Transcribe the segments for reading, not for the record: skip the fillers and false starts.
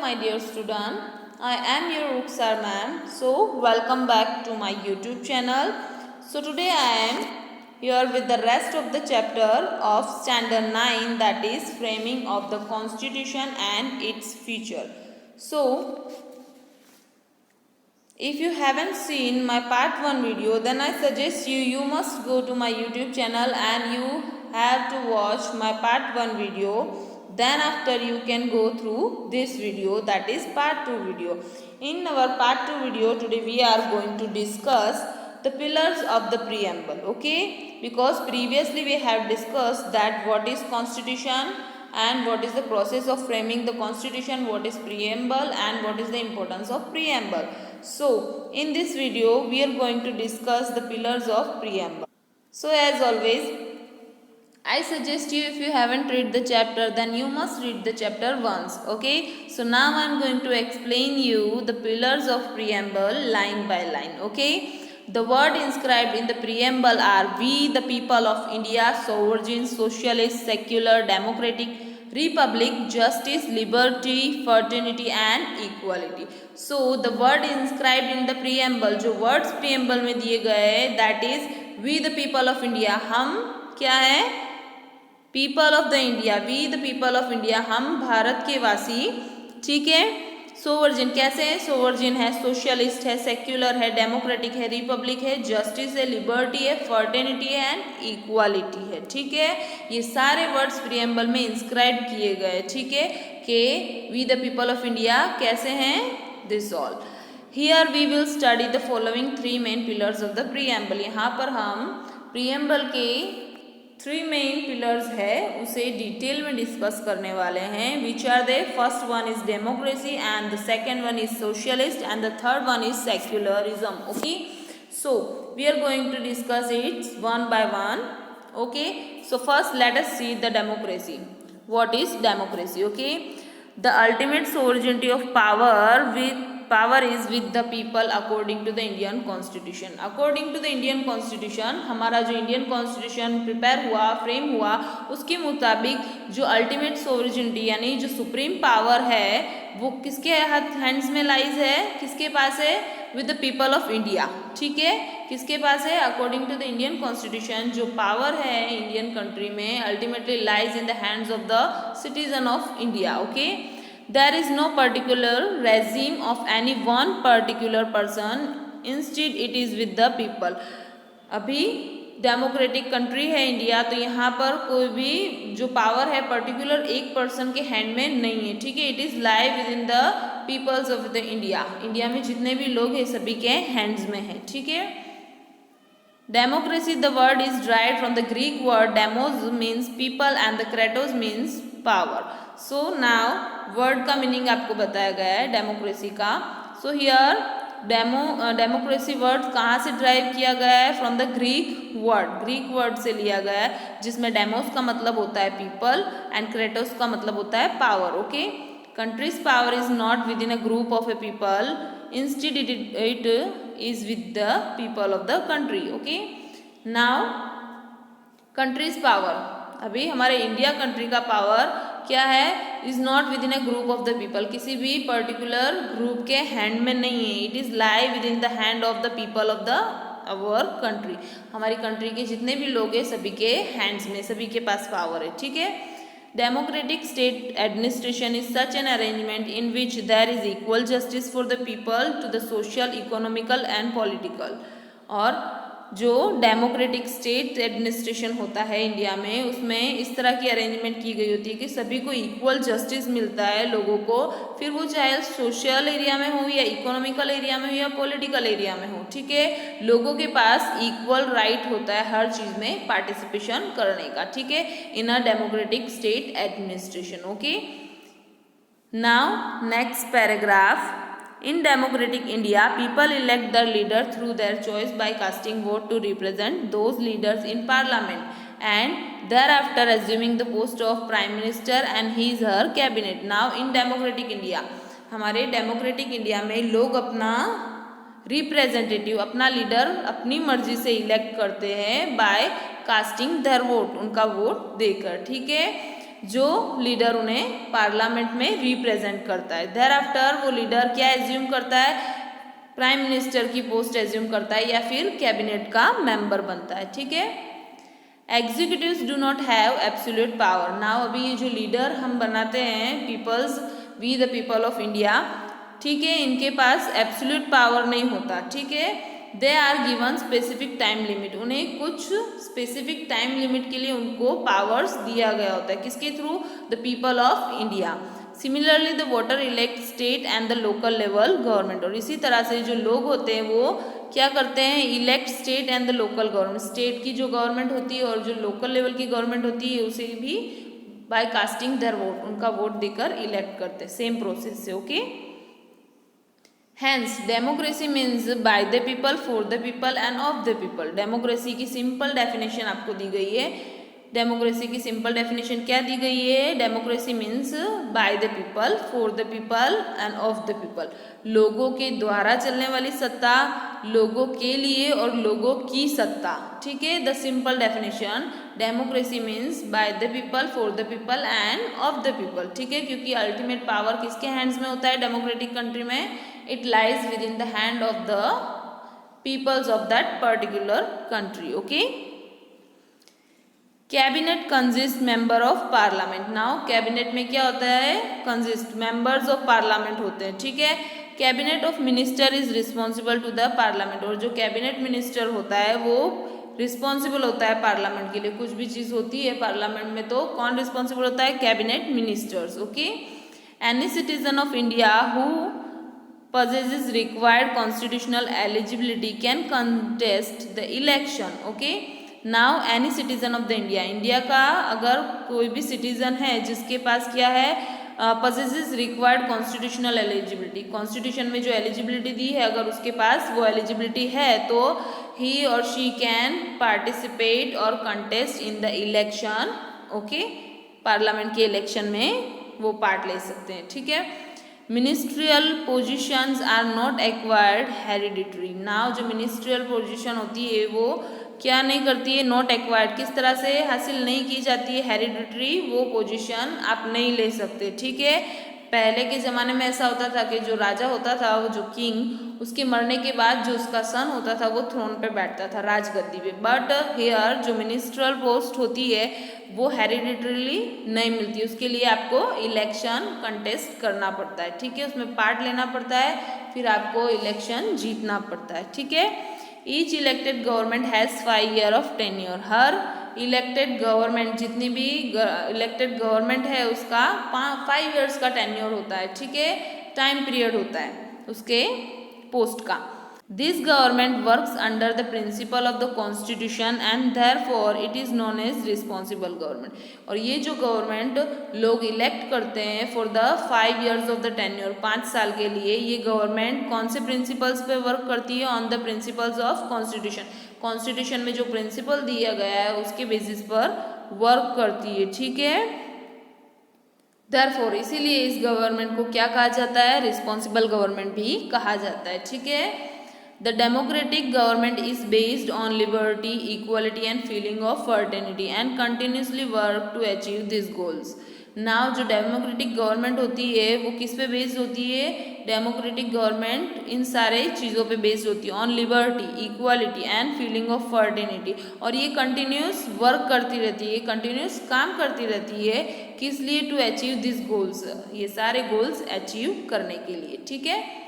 my dear student. I am your Ruksar ma'am. So, welcome back to my YouTube channel. So, today I am here with the rest of the chapter of Standard 9, that is Framing of the Constitution and its Future. So, if you haven't seen my part 1 video, then I suggest you must go to my YouTube channel and you have to watch my part 1 video. Then after you can go through this video, that is part 2 video. In our part 2 video, today we are going to discuss the pillars of the preamble, okay? Because previously we have discussed that what is constitution and what is the process of framing the constitution, what is preamble and what is the importance of preamble. So, in this video, we are going to discuss the pillars of preamble. So, as always, I suggest you, if you haven't read the chapter, then you must read the chapter once, okay? So, now I am going to explain you the pillars of preamble line by line, okay? The word inscribed in the preamble are "We the people of India, sovereign, socialist, secular, democratic, republic, justice, liberty, fraternity and equality." So the word inscribed in the preamble, जो words preamble में दिए गए, that is "We the people of India", हम क्या है? People of the India, we the people of India, हम भारत के वासी, ठीक है? सोवर्जिन कैसे है? सोवर्जिन है, सोशलिस्ट है, सेक्युलर है, डेमोक्रेटिक है, रिपब्लिक है, जस्टिस है, लिबर्टी है, फर्टेनिटी है एंड इक्वालिटी है, ठीक है? ये सारे वर्ड्स प्रियम्बल में इंस्क्राइब किए गए, ठीक है? कि we the people of India कैसे हैं? This all. Here we will study the following 3 main pillars of the preamble. यहाँ पर हम प्रियम्बल के 3 मेन पिलर्स है उसे डिटेल में डिस्कस करने वाले हैं। Which are they? First one is democracy and the second one is socialist and the third one is secularism, okay? So we are going to discuss it one by one, okay? So first let us see the democracy. What is democracy? Okay, the ultimate sovereignty of power is with the people according to the Indian Constitution. According to the Indian Constitution, हमारा जो Indian Constitution prepare हुआ, frame हुआ, उसके मुताबिक जो ultimate sovereignty यानी जो supreme power है वो किसके हैंड्स में लाइज है? किसके पास है? With the people of India, ठीक है? किसके पास है? According to the Indian constitution जो पावर है इंडियन कंट्री में ultimately lies in the hands of the citizen of India, okay? There is no particular regime of any one particular person. Instead, it is with the people. अभी democratic country है India, तो यहाँ पर कोई भी जो power है particular एक पर्सन के हैंड में नहीं है, ठीक है? It is lie with in the peoples of the India. India में जितने भी लोग हैं सभी के हैंड्स में है, ठीक है? Democracy the word is derived from the Greek word demos means people and the Kratos means power. So now word का मीनिंग आपको बताया गया है डेमोक्रेसी का. सो हियर डेमोक्रेसी वर्ड कहाँ से ड्राइव किया गया है? फ्रॉम द ग्रीक वर्ड से लिया गया है, जिसमें डेमोस का मतलब होता है पीपल एंड क्रेटोस का मतलब होता है power, okay? Countries power is not with in a group of A people, instead it is with the people of the country, okay? Now countries power, अभी हमारे इंडिया कंट्री का power क्या है? Is not with in a group of the people, किसी भी particular group के hand में नहीं है. It is lie with in the hand of the people of the our country. हमारी कंट्री के जितने भी लोग हैं सभी के हैंड्स में, सभी के पास पावर है, ठीक है? Democratic state administration is such an arrangement in which there is equal justice for the people to the social, economical and political. और जो डेमोक्रेटिक स्टेट एडमिनिस्ट्रेशन होता है इंडिया में, उसमें इस तरह की अरेंजमेंट की गई होती है कि सभी को इक्वल जस्टिस मिलता है लोगों को, फिर वो चाहे सोशल एरिया में हो या इकोनॉमिकल एरिया में हो या पॉलिटिकल एरिया में हो, ठीक है? लोगों के पास इक्वल राइट होता है हर चीज़ में पार्टिसिपेशन करने का, ठीक है? In a democratic state administration, okay? Now next paragraph. In democratic India, people elect their leader through their choice by casting vote to represent those leaders in parliament and thereafter assuming the post of prime minister and his her cabinet. Now in democratic India, हमारे democratic India में लोग अपना representative, अपना leader अपनी मर्जी से elect करते हैं बाय कास्टिंग देयर वोट, उनका वोट देकर, ठीक है? जो लीडर उन्हें पार्लियामेंट में रिप्रेजेंट करता है। देयर आफ्टर वो लीडर क्या एज्यूम करता है, प्राइम मिनिस्टर की पोस्ट एज्यूम करता है या फिर कैबिनेट का मेंबर बनता है। ठीक है, executives do not have absolute power. Now अभी ये जो लीडर हम बनाते हैं people's, we the people of India, ठीक है, इनके पास एब्सोल्यूट पावर नहीं होता। ठीक है, they are given specific time limit, उन्हें कुछ स्पेसिफिक टाइम लिमिट के लिए उनको पावर्स दिया गया होता है। किसके through? The people of India. Similarly the voter elect state and the local level government. और इसी तरह से जो लोग होते हैं वो क्या करते हैं, elect state and the local government, state की जो गवर्नमेंट होती है और जो लोकल लेवल की गवर्नमेंट होती है उसे भी बाय कास्टिंग देयर वोट, उनका वोट देकर इलेक्ट करते हैं, सेम प्रोसेस से। Okay, hence democracy means by the people, for the people and of the people. Democracy की सिंपल डेफिनेशन आपको दी गई है। डेमोक्रेसी की सिंपल डेफिनेशन क्या दी गई है? Democracy means by the people, for the people and of the people. लोगों के द्वारा चलने वाली सत्ता, लोगों के लिए और लोगों की सत्ता। ठीक है, the simple definition democracy means by the people, for the people and of the people. ठीक है, क्योंकि अल्टीमेट पावर किसके हैंड्स में होता है डेमोक्रेटिक कंट्री में? It lies with in the hand of the peoples of that particular country. Okay, cabinet consist member of parliament. Now cabinet में क्या होता है? कंसिस्ट मेंबर्स ऑफ पार्लियामेंट होते हैं। ठीक है, cabinet of minister is responsible to the parliament. और जो कैबिनेट मिनिस्टर होता है वो रिस्पॉन्सिबल होता है पार्लियामेंट के लिए। कुछ भी चीज़ होती है पार्लियामेंट में तो कौन रिस्पॉन्सिबल होता है? Cabinet ministers. Okay, any citizen of India who possesses required constitutional eligibility can contest the election. Okay, now any citizen of the India का अगर कोई भी सिटीजन है जिसके पास क्या है, possesses required constitutional eligibility, constitution में जो एलिजिबिलिटी दी है अगर उसके पास वो एलिजिबिलिटी है तो he or she can participate or contest in the election. Okay, parliament के इलेक्शन में वो पार्ट ले सकते हैं। ठीक है, ministerial positions are not acquired hereditary. Now जो मिनिस्ट्रियल पोजीशन होती है वो क्या नहीं करती है? नॉट एक्वायर्ड, किस तरह से हासिल नहीं की जाती है? हेरिडिटरी, वो पोजीशन आप नहीं ले सकते। ठीक है, पहले के ज़माने में ऐसा होता था कि जो राजा होता था, वो जो किंग, उसके मरने के बाद जो उसका सन होता था वो थ्रोन पे बैठता था, राजगद्दी पे। बट हेयर जो मिनिस्ट्रियल पोस्ट होती है वो हेरिडिटरीली नहीं मिलती, उसके लिए आपको इलेक्शन कंटेस्ट करना पड़ता है। ठीक है, उसमें पार्ट लेना पड़ता है, फिर आपको इलेक्शन जीतना पड़ता है। ठीक है, each elected government has 5 year of tenure. Her elected government, जितनी भी इलेक्टेड गवर्नमेंट है उसका 5 ईयर्स का टेन्योर होता है। ठीक है, टाइम पीरियड होता है उसके पोस्ट का। This government works under the principle of the constitution and therefore it is known as responsible government. और ये जो गवर्नमेंट लोग इलेक्ट करते हैं for the 5 years of the tenure, 5 साल के लिए, ये गवर्नमेंट कौन से प्रिंसिपल्स पे वर्क करती है? On the principles of constitution. Constitution में जो प्रिंसिपल दिया गया है उसके बेसिस पर वर्क करती है। ठीक है, देयरफॉर इसीलिए इस गवर्नमेंट को क्या कहा जाता है? रिस्पॉन्सिबल गवर्नमेंट भी कहा जाता है। ठीक है, the democratic government is based on liberty, equality and feeling of fraternity and continuously work to achieve this goals. Now जो डेमोक्रेटिक गवर्नमेंट होती है वो किस पे बेस्ड होती है? डेमोक्रेटिक गवर्नमेंट इन सारे चीज़ों पे बेस्ड होती है, on liberty, equality and feeling of fraternity. और ये कंटिन्यूस वर्क करती रहती है, कंटिन्यूस काम करती रहती है, किस लिए? टू अचीव दिस गोल्स, ये सारे गोल्स अचीव करने के लिए। ठीक है,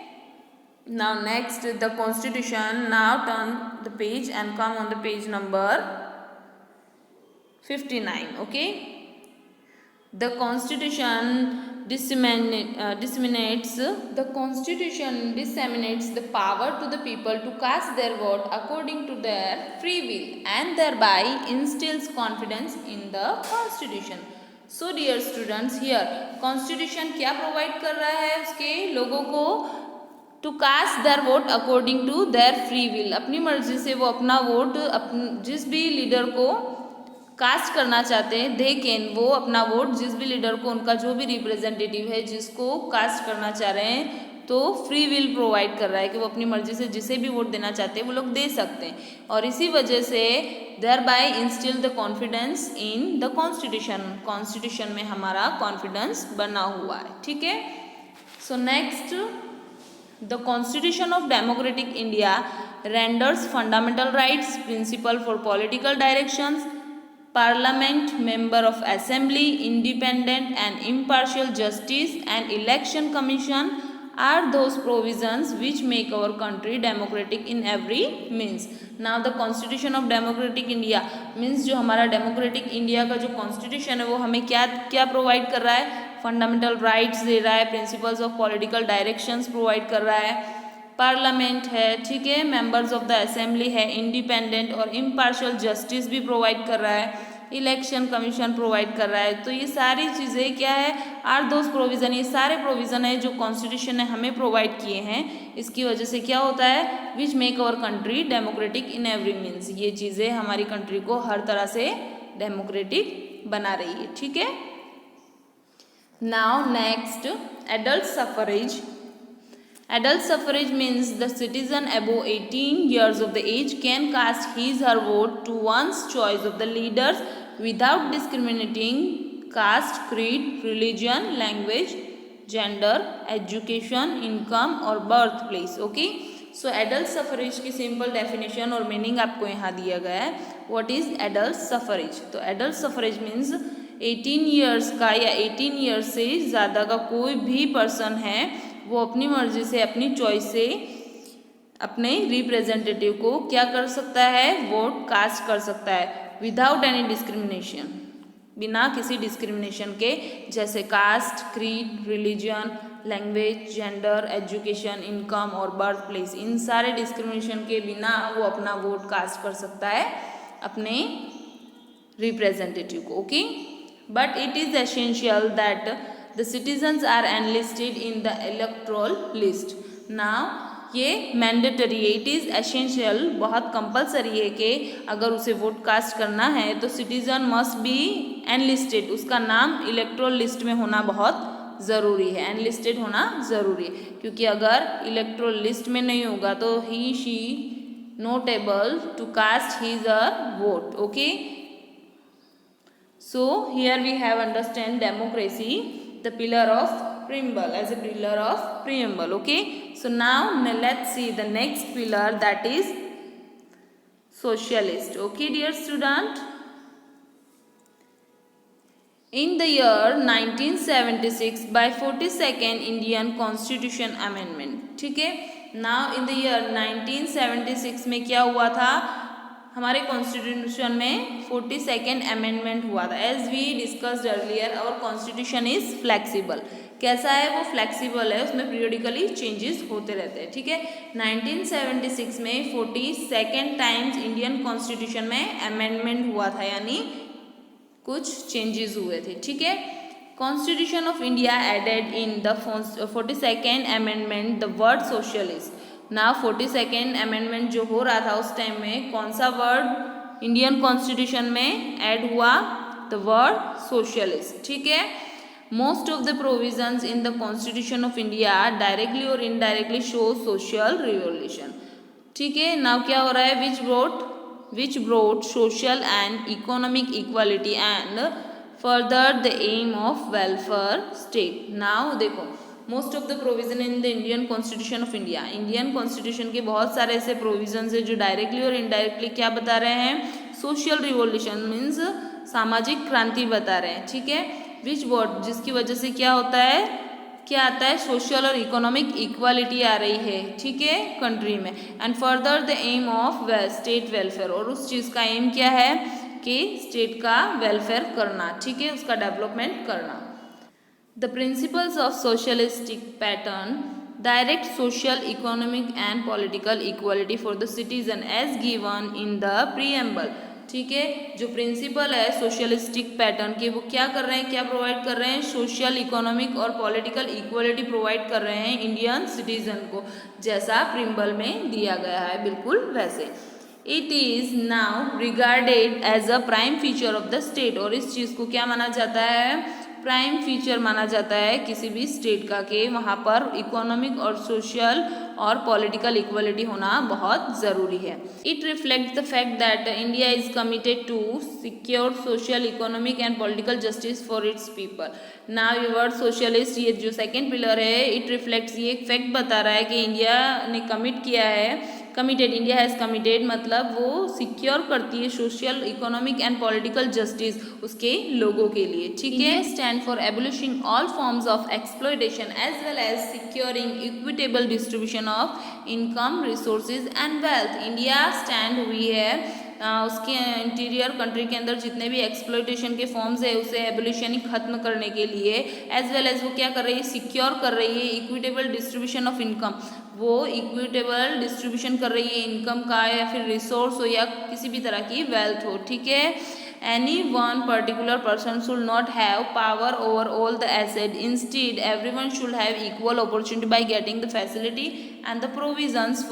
now next the constitution. Now turn the page and come on the page number 59. Okay, the constitution disseminates the power to the people to cast their vote according to their free will and thereby instills confidence in the constitution. So dear students, here constitution क्या provide कर रहा है उसके लोगों को? To cast their vote according to their free will, अपनी मर्जी से वो अपना वोट जिस भी लीडर को कास्ट करना चाहते हैं, दे कैन, वो अपना वोट जिस भी लीडर को, उनका जो भी रिप्रेजेंटेटिव है जिसको कास्ट करना चाह रहे हैं तो फ्री विल प्रोवाइड कर रहा है कि वो अपनी मर्जी से जिसे भी वोट देना चाहते हैं वो लोग दे सकते हैं, और इसी वजह से thereby instil the confidence in the constitution में हमारा कॉन्फिडेंस बना हुआ है, ठीक है। So next, the constitution of democratic India renders fundamental rights, principle for political directions, parliament, member of assembly, independent and impartial justice and election commission are those provisions which make our country democratic in every means. Now the constitution of democratic India means जो हमारा democratic India का जो constitution है वो हमें क्या क्या provide कर रहा है, fundamental rights दे रहा है, principles of political directions provide कर रहा है, पार्लियामेंट है, ठीक है, मेंबर्स ऑफ द असेंबली है, इंडिपेंडेंट और इम्पार्शियल जस्टिस भी प्रोवाइड कर रहा है, इलेक्शन कमीशन प्रोवाइड कर रहा है। तो ये सारी चीज़ें क्या है, आर दोज प्रोविज़न, ये सारे प्रोविज़न है जो कॉन्स्टिट्यूशन ने हमें प्रोवाइड किए हैं। इसकी वजह से क्या होता है, which make our country democratic in every means, ये चीज़ें हमारी कंट्री को हर तरह से डेमोक्रेटिक बना रही है, ठीक है। Now next, adult suffrage. Adult suffrage means the citizen above 18 years of the age can cast his or her vote to one's choice of the leaders without discriminating caste, creed, religion, language, gender, education, income or birthplace. Okay, so adult suffrage की simple definition और meaning आपको यहाँ दिया गया है. What is adult suffrage? तो adult suffrage means 18 years का या 18 years से ज़्यादा का कोई भी पर्सन है वो अपनी मर्जी से, अपनी चॉइस से अपने रिप्रेजेंटेटिव को क्या कर सकता है, वोट कास्ट कर सकता है, विदाउट एनी डिस्क्रिमिनेशन, बिना किसी डिस्क्रिमिनेशन के, जैसे caste, creed, religion, language, gender, education, income और बर्थ प्लेस, इन सारे डिस्क्रिमिनेशन के बिना वो अपना वोट कास्ट कर सकता है अपने रिप्रेजेंटेटिव को. Okay, but it is essential that the citizens are enlisted in the electoral list. Now ये मैंडेटरी है, इट इज़ एसेंशियल, बहुत कंपलसरी है कि अगर उसे वोट कास्ट करना है तो सिटीजन मस्ट बी एनलिस्टेड, उसका नाम इलेक्टोरल लिस्ट में होना बहुत ज़रूरी है, एनलिस्टेड होना ज़रूरी है, क्योंकि अगर इलेक्टोरल लिस्ट में नहीं होगा तो he she not able to cast his a vote. Okay, so here we have understand democracy, the pillar of preamble, as a pillar of preamble. Okay, so now let's see the next pillar, that is socialist. Okay dear student, in the year 1976 by 42nd Indian Constitution Amendment. ठीक है, now in the year 1976 में क्या हुआ था, हमारे constitution में 42nd amendment हुआ था. As we discussed earlier, our constitution is flexible. कैसा है वो, फ्लेक्सिबल है, उसमें पीरियडिकली चेंजेस होते रहते हैं. ठीक है, 1976 में 42nd टाइम्स इंडियन कॉन्स्टिट्यूशन में अमेंडमेंट हुआ था, यानी कुछ चेंजेस हुए थे. ठीक है, constitution of India added in the 42nd amendment the word socialist. ना 42nd अमेंडमेंट जो हो रहा था उस टाइम में कौन सा वर्ड इंडियन कॉन्स्टिट्यूशन में ऐड हुआ, द वर्ड सोशलिस्ट. ठीक है, most of the provisions in the constitution of India directly और इनडायरेक्टली शो सोशल रिवोल्यूशन. ठीक है, नाउ क्या हो रहा है, which brought social and economic equality and further the aim of welfare state. Now देखो, most of the provision in the Indian constitution of India, Indian constitution के बहुत सारे ऐसे प्रोविजंस हैं जो डायरेक्टली और इनडायरेक्टली क्या बता रहे हैं, सोशल रिवोल्यूशन मीन्स सामाजिक क्रांति बता रहे हैं. ठीक है, विच वर्ड, जिसकी वजह से क्या होता है, क्या आता है, सोशल और इकोनॉमिक इक्वालिटी आ रही है. ठीक है, कंट्री में, and further the aim of state welfare, और उस चीज़ का एम क्या है कि स्टेट का वेलफेयर करना. ठीक है, उसका डेवलपमेंट करना. The principles of socialistic pattern direct social, economic and political equality for the citizen as given in the preamble. ठीक है, जो प्रिंसिपल है सोशलिस्टिक पैटर्न के, वो क्या कर रहे हैं, क्या प्रोवाइड कर रहे हैं, सोशल, इकोनॉमिक और पॉलिटिकल इक्वलिटी प्रोवाइड कर रहे हैं इंडियन सिटीजन को, जैसा प्रिम्बल में दिया गया है, बिल्कुल वैसे. It is now regarded as a prime feature of the state, और इस चीज़ को क्या माना जाता है, प्राइम फीचर माना जाता है किसी भी स्टेट का कि वहाँ पर इकोनॉमिक और सोशल और पॉलिटिकल इक्वलिटी होना बहुत ज़रूरी है। It reflects the fact that India is committed to secure social economic and political justice for its people. Now ये वर्ड सोशलिस्ट, ये जो सेकेंड पिलर है, इट रिफ्लेक्ट्स, ये एक फैक्ट बता रहा है कि इंडिया ने कमिट किया है, कमिटेड, इंडिया हैज़ कमिटेड मतलब वो सिक्योर करती है social economic and political justice उसके लोगों के लिए, ठीक है। Stand for abolishing all forms of exploitation as well as securing equitable distribution of income, resources and wealth. India stand हुई है उसके इंटीरियर कंट्री के अंदर जितने भी एक्सप्लॉयटेशन के फॉर्म्स है उसे एबोलिशन खत्म करने के लिए, एज वेल एज वो क्या कर रही है, सिक्योर कर रही है इक्विटेबल डिस्ट्रीब्यूशन ऑफ इनकम, वो इक्विटेबल डिस्ट्रीब्यूशन कर रही है इनकम का या फिर रिसोर्स हो या किसी भी तरह की वेल्थ हो, ठीक है। Any one particular person should not have power over all the asset. Instead, everyone should have equal opportunity by getting the facility and the provisions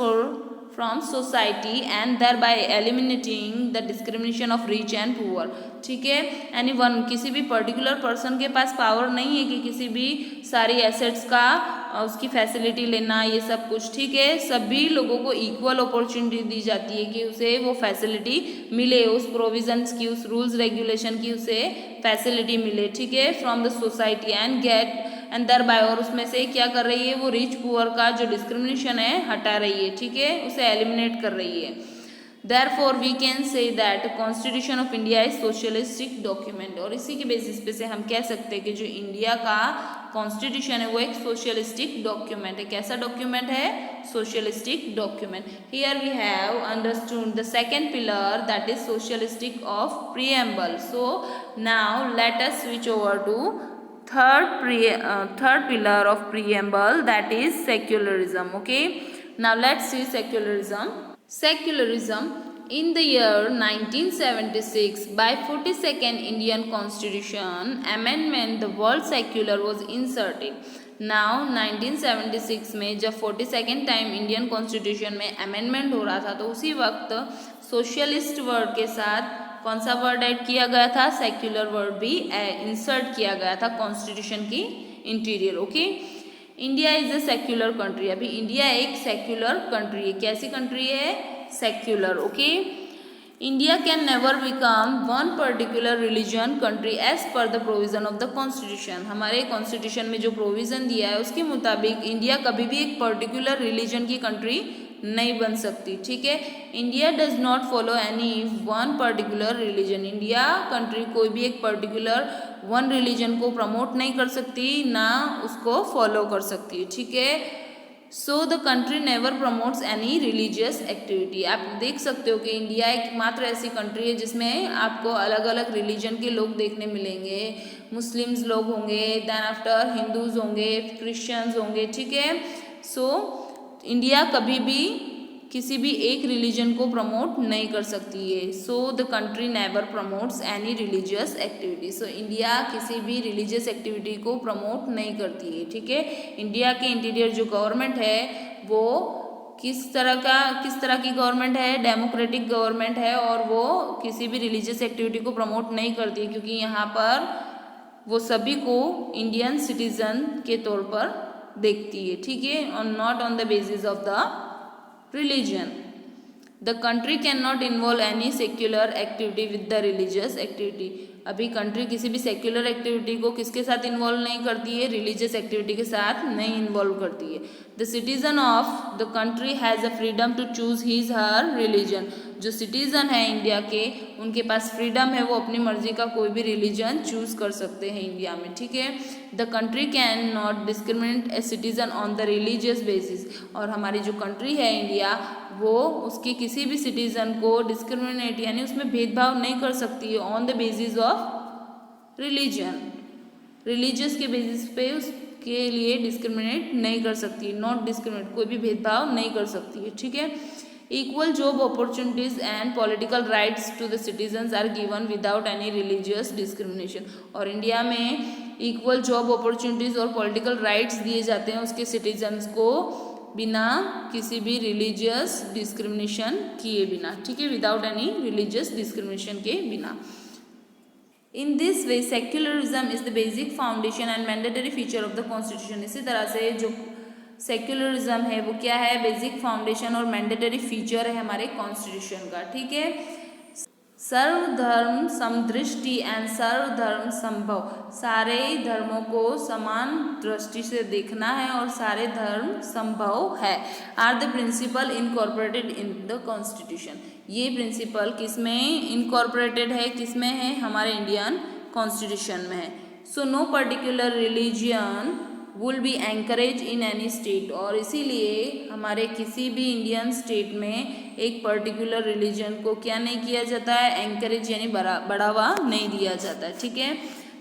from society and thereby eliminating the discrimination of rich and poor. ठीक है, any one, किसी भी particular person के पास power नहीं है कि किसी भी सारी एसेट्स का उसकी फैसिलिटी लेना, ये सब कुछ, ठीक है। सभी लोगों को इक्वल अपॉर्चुनिटी दी जाती है कि उसे वो फैसिलिटी मिले, उस प्रोविजंस की, उस रूल्स रेगुलेशन की उसे फैसिलिटी मिले, ठीक है, from the society and get and thereby, और उसमें से क्या कर रही है वो रिच पुअर का जो डिस्क्रिमिनेशन है हटा रही है, ठीक है, उसे एलिमिनेट कर रही है। Therefore, we can say that Constitution of India is socialistic document, और इसी के बेसिस पे से हम कह सकते हैं कि जो इंडिया का कॉन्स्टिट्यूशन है वो एक सोशलिस्टिक डॉक्यूमेंट है। कैसा डॉक्यूमेंट है? Socialistic document. Here we have understood the second pillar that is socialistic of preamble. So now let us switch over to third pillar of preamble, that is secularism. Okay, now let's see secularism. Secularism in the year 1976 by 42nd Indian Constitution Amendment, the word secular was inserted. Now 1976 में जब 42nd time Indian constitution में amendment हो रहा था तो उसी वक्त socialist word के साथ कौन सा वर्ड ऐड किया गया था? सेक्युलर वर्ड भी इंसर्ट किया गया था कॉन्स्टिट्यूशन की interior. Okay, India is a secular country. अभी इंडिया एक सेक्युलर कंट्री है। कैसी कंट्री है? Secular. Okay, India can never become one particular religion country as per the provision of the constitution. हमारे कॉन्स्टिट्यूशन में जो प्रोविजन दिया है उसके मुताबिक इंडिया कभी भी एक पर्टिकुलर रिलीजन की कंट्री नहीं बन सकती, ठीक है। India does not follow any one particular religion. India country कोई भी एक पर्टिकुलर वन रिलीजन को प्रमोट नहीं कर सकती, ना उसको फॉलो कर सकती है, ठीक है। So the country never promotes any religious activity. आप देख सकते हो कि इंडिया एकमात्र ऐसी कंट्री है जिसमें आपको अलग अलग रिलीजन के लोग देखने मिलेंगे। मुस्लिम्स लोग होंगे, देन आफ्टर हिंदूज होंगे, क्रिश्चियंस होंगे, ठीक है। सो इंडिया कभी भी किसी भी एक रिलीजन को प्रमोट नहीं कर सकती है। So the country never promotes any religious activity. So India किसी भी रिलीजियस एक्टिविटी को प्रमोट नहीं करती है, ठीक है। इंडिया के इंटीरियर जो गवर्नमेंट है वो किस तरह की गवर्नमेंट है? डेमोक्रेटिक गवर्नमेंट है, और वो किसी भी रिलीजियस एक्टिविटी को प्रमोट नहीं करती है क्योंकि यहाँ पर वो सभी को इंडियन सिटीजन के तौर पर देखती है, ठीक है, और not on the basis of the religion. The country cannot involve any secular activity with the religious activity. अभी कंट्री किसी भी सेक्युलर एक्टिविटी को किसके साथ इन्वॉल्व नहीं करती है? रिलीजियस एक्टिविटी के साथ नहीं इन्वॉल्व करती है। The citizen of the country has a freedom to choose his her religion. जो सिटीजन है इंडिया के, उनके पास फ्रीडम है, वो अपनी मर्जी का कोई भी रिलीजन चूज कर सकते हैं इंडिया में, ठीक है। The country can not discriminate a citizen on the religious basis. और हमारी जो कंट्री है इंडिया, वो उसके किसी भी सिटीजन को डिस्क्रिमिनेट यानी उसमें भेदभाव नहीं कर सकती है on the basis of religion. Religious के बेसिस पे उसके लिए डिस्क्रिमिनेट नहीं कर सकती, नॉट डिस्क्रिमिनेट, कोई भी भेदभाव नहीं कर सकती है, ठीक है। Equal job opportunities and political rights to the citizens are given without any religious discrimination. और इंडिया में इक्वल जॉब अपॉर्चुनिटीज और पॉलिटिकल राइट्स दिए जाते हैं उसके सिटीजन्स को बिना किसी भी रिलीजियस डिस्क्रिमिनेशन किए बिना, ठीक है, विदाउट एनी रिलीजियस डिस्क्रिमिनेशन के बिना। In this way secularism is the basic foundation and mandatory feature of the constitution. इसी तरह से जो सेक्युलरिज्म है वो क्या है, बेसिक फाउंडेशन और मैंडेटरी फीचर है हमारे कॉन्स्टिट्यूशन का। ठीक है, सर्वधर्म समदृष्टि एंड सर्वधर्म संभव, सारे धर्मों को समान दृष्टि से देखना है और सारे धर्म संभव है, are the principle incorporated in the constitution. ये प्रिंसिपल किसमें इनकॉर्पोरेटेड है, किसमें है, हमारे इंडियन कॉन्स्टिट्यूशन में है। So no particular religion will be encourage in any state, और इसीलिए हमारे किसी भी इंडियन स्टेट में एक पर्टिकुलर रिलीजन को क्या नहीं किया जाता है, एंकरेज यानी बढ़ावा नहीं दिया जाता है। ठीक है,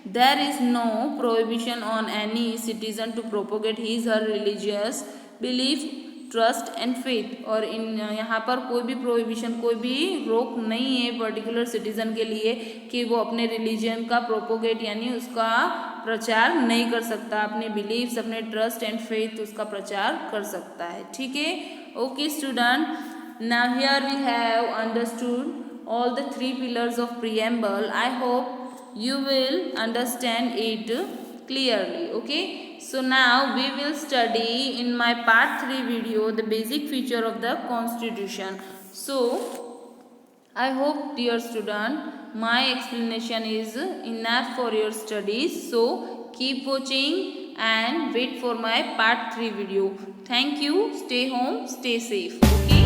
there is no prohibition on any citizen to propagate his her religious belief trust and faith, और इन यहाँ पर कोई भी प्रोहिबिशन, कोई भी रोक नहीं है पर्टिकुलर सिटीजन के लिए कि वो अपने रिलीजन का प्रोपोगेट यानी उसका प्रचार नहीं कर सकता, अपने बिलीव्स, अपने ट्रस्ट एंड फेथ उसका प्रचार कर सकता है। ठीक है, okay student, now here we have understood all the 3 pillars of preamble. I hope you will understand it clearly. Okay, so now we will study in my part 3 video the basic feature of the constitution. So I hope, dear student, my explanation is enough for your studies. So keep watching and wait for my part 3 video. Thank you. Stay home, stay safe. Okay.